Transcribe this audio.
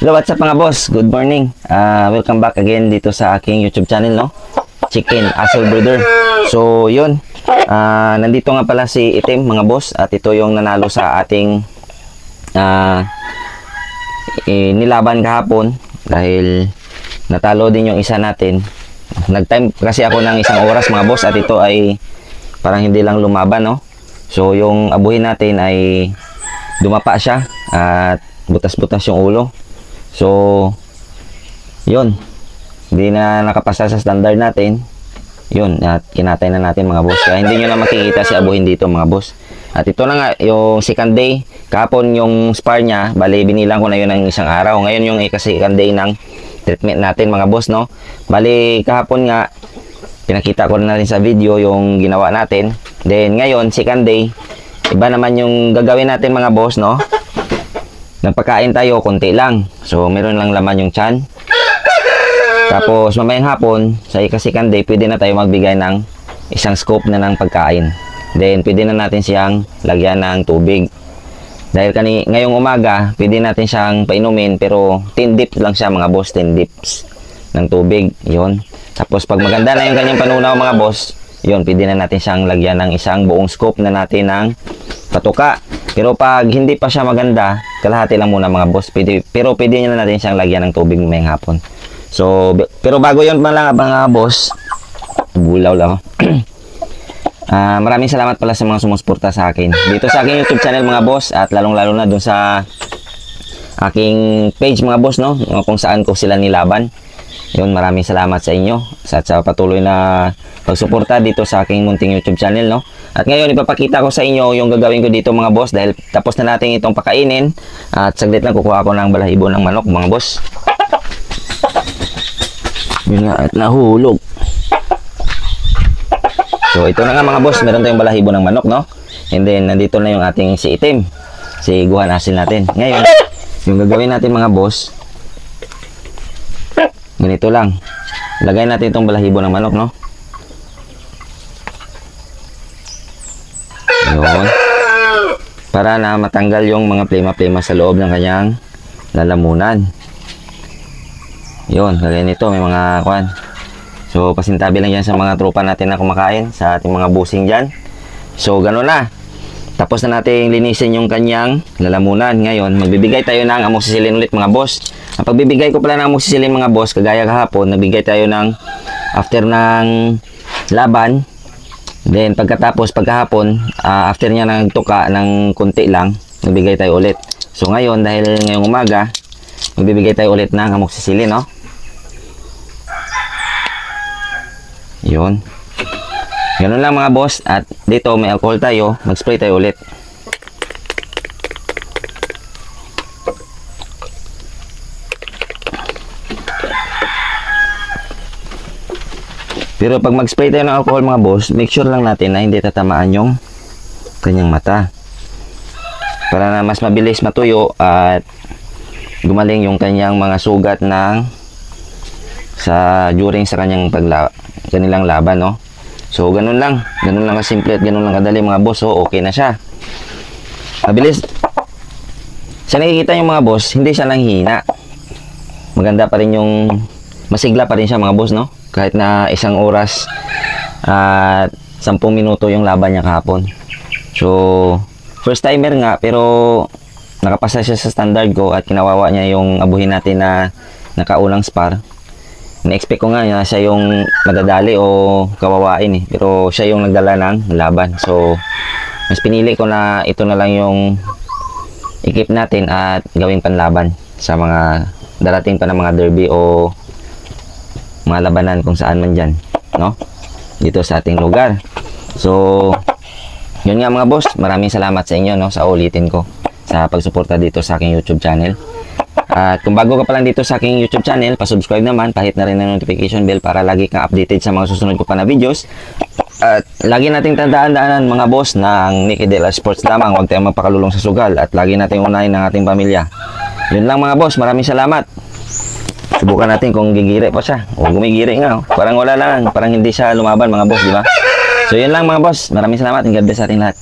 Hello, what's up mga boss? Good morning. Welcome back again dito sa aking YouTube channel, no? Chicken Hustle Brother. So, yun. Nandito nga pala si Itim, mga boss. At ito yung nanalo sa ating nilaban kahapon. Dahil natalo din yung isa natin. Nag-time kasi ako ng isang oras, mga boss. At ito ay parang hindi lang lumaban, no? So, yung abuhin natin ay dumapa siya. At butas-butas yung ulo. So, yun. Hindi na nakapasa sa standard natin. Yun, at kinatay na natin mga boss. Kaya hindi nyo na makikita si abuhin dito mga boss. At ito na nga, yung second day. Kahapon yung spar niya, bali binilang ko na yun ng isang araw. Ngayon yung second day ng treatment natin mga boss, no? Bali kahapon nga, pinakita ko na rin sa video yung ginawa natin. Then ngayon, second day, iba naman yung gagawin natin mga boss, no? Nagpakain tayo, konti lang. So, meron lang laman yung tiyan. Tapos, mamayang hapon, sa second day, pwede na tayo magbigay ng isang scoop na ng pagkain. Then, pwede na natin siyang lagyan ng tubig. Dahil ngayong umaga, pwede natin siyang painumin, pero 10 dips lang siya mga boss, 10 dips ng tubig. Yun. Tapos, pag maganda na yung kanyang panunaw mga boss, yun, pwede na natin siyang lagyan ng isang buong scoop na natin ng patuka. Pero pag hindi pa siya maganda, kalahati lang muna mga boss. Pero pwede na natin siyang lagyan ng tubig ngayong hapon. So, pero bago yun mga boss, bulaw lang. Maraming salamat pala sa mga sumusuporta sa akin. Dito sa aking YouTube channel mga boss, at lalong-lalo na dun sa aking page mga boss, no? Kung saan ko sila nilaban. Yun, maraming salamat sa inyo sa patuloy na pagsuporta dito sa aking munting YouTube channel, no? At ngayon, ipapakita ko sa inyo yung gagawin ko dito mga boss dahil tapos na natin itong pakainin at saglit lang kukuha ko ng balahibo ng manok mga boss. Yun nga, at nahulog. So, ito na nga mga boss, meron tayong balahibo ng manok, no? And then, nandito na yung ating si Itim, si guhan asin natin. Ngayon, yung gagawin natin mga boss, ganito lang. Lagay natin itong balahibo ng manok, no? Yun. Para na matanggal yung mga plema-plema sa loob ng kanyang lalamunan. Yun, kagaya nito, may mga kwan. So, pasintabi lang yan sa mga tropa natin na kumakain, sa ating mga busing dyan. So, gano'n na. Tapos na natin linisin yung kanyang lalamunan. Ngayon, magbibigay tayo ng amoxicillin ulit mga boss. Ang pagbibigay ko pala ng amoxicillin mga boss, kagaya kahapon, nagbigay tayo ng after ng laban. Then pagkatapos pagkahapon, after niya nagtuka ng konti lang, nagbigay tayo ulit. So ngayon, dahil ngayong umaga, magbibigay tayo ulit ng amoxicillin, no? Yun. Ganun lang mga boss. At dito may alcohol tayo, mag-spray tayo ulit. Pero pag mag-spray tayo ng alcohol mga boss, make sure lang natin na hindi tatamaan yung kanyang mata. Para na mas mabilis matuyo at gumaling yung kanyang mga sugat during sa kanyang kanilang laban, no? So, ganun lang kasimple at ganun lang kadali mga boss. So, okay na siya. Mabilis. Sa nakikita yung mga boss, hindi siya nanghihina. Maganda pa rin masigla pa rin siya mga boss, no? Kahit na isang oras at 10 minuto yung laban niya kahapon. So, first timer nga, pero nakapasa siya sa standard ko at kinawawa niya yung abuhin natin na nakaulang spar. Na-expect ko nga na siya yung madadali o kawawain eh. Pero siya yung nagdala ng laban. So, mas pinili ko na ito na lang yung equip natin at gawing panlaban sa mga darating pa na mga derby o mga labanan kung saan man dyan, no? Dito sa ating lugar. So, yun nga mga boss, maraming salamat sa inyo, no? Sa ulitin ko sa pagsuporta dito sa aking YouTube channel. At kung bago ka pa lang dito sa aking YouTube channel, pa-subscribe naman, pahit na rin ang notification bell para lagi kang updated sa mga susunod ko pa na videos. At lagi nating tandaan mga boss na ang Nicky De La Sports lamang, huwag tayong magpakalulong sa sugal at lagi nating unahin ang ating pamilya. Yun lang mga boss, maraming salamat. Subukan natin kung gigire pa siya. O gumigire nga. Parang wala lang. Parang hindi siya lumaban mga boss, di ba? So yun lang mga boss. Maraming salamat. And God bless sa ating lahat.